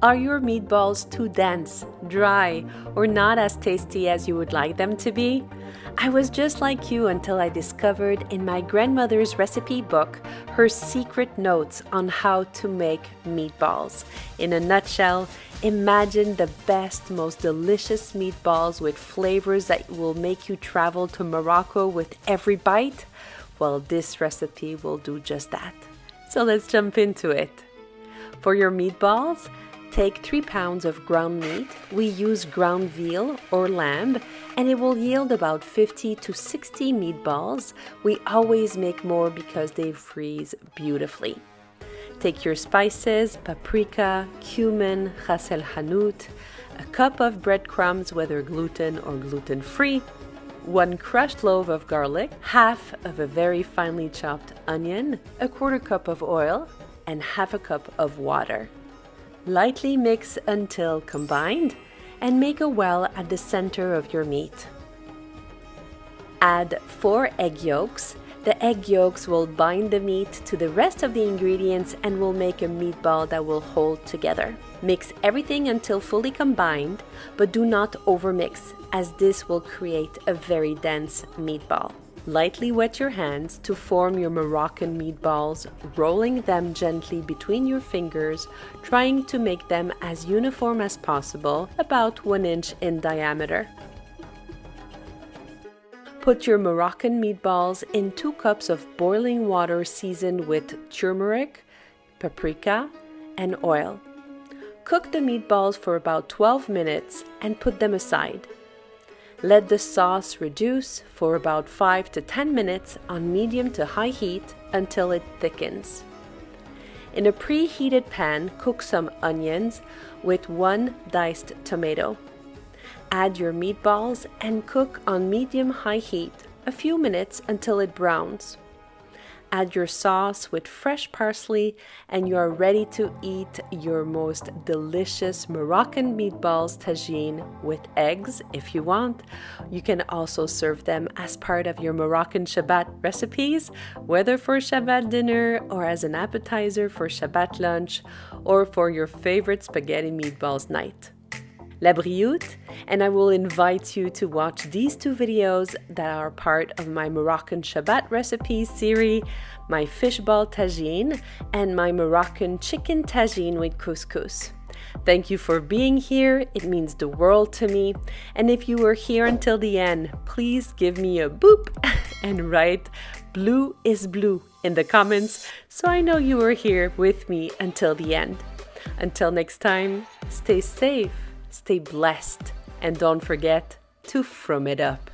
Are your meatballs too dense, dry, or not as tasty as you would like them to be? I was just like you until I discovered in my grandmother's recipe book her secret notes on how to make meatballs. In a nutshell, imagine the best, most delicious meatballs with flavors that will make you travel to Morocco with every bite. Well, this recipe will do just that. So let's jump into it. For your meatballs, take 3 pounds of ground meat. We use ground veal or lamb, and it will yield about 50 to 60 meatballs. We always make more because they freeze beautifully. Take your spices, paprika, cumin, ras el hanout, a cup of breadcrumbs, whether gluten or gluten-free, 1 crushed loaf of garlic, half of a very finely chopped onion, a 1/4 cup of oil, and half a cup of water. Lightly mix until combined and make a well at the center of your meat. Add 4 egg yolks. The egg yolks will bind the meat to the rest of the ingredients and will make a meatball that will hold together. Mix everything until fully combined, but do not overmix, as this will create a very dense meatball. Lightly wet your hands to form your Moroccan meatballs, rolling them gently between your fingers, trying to make them as uniform as possible, about 1 inch in diameter. Put your Moroccan meatballs in 2 cups of boiling water seasoned with turmeric, paprika, and oil. Cook the meatballs for about 12 minutes and put them aside. Let the sauce reduce for about 5 to 10 minutes on medium to high heat until it thickens. In a preheated pan, cook some onions with 1 diced tomato. Add your meatballs and cook on medium-high heat a few minutes until it browns. Add your sauce with fresh parsley and you are ready to eat your most delicious Moroccan meatballs tagine with eggs if you want. You can also serve them as part of your Moroccan Shabbat recipes, whether for Shabbat dinner or as an appetizer for Shabbat lunch or for your favorite spaghetti meatballs night. La brioute, and I will invite you to watch these 2 videos that are part of my Moroccan Shabbat recipes series, my fishball tagine and my Moroccan chicken tagine with couscous. Thank you for being here. It means the world to me. And if you were here until the end, please give me a boop and write "blue is blue" in the comments so I know you were here with me until the end. Until next time, stay safe. Stay blessed, and don't forget to frum it up.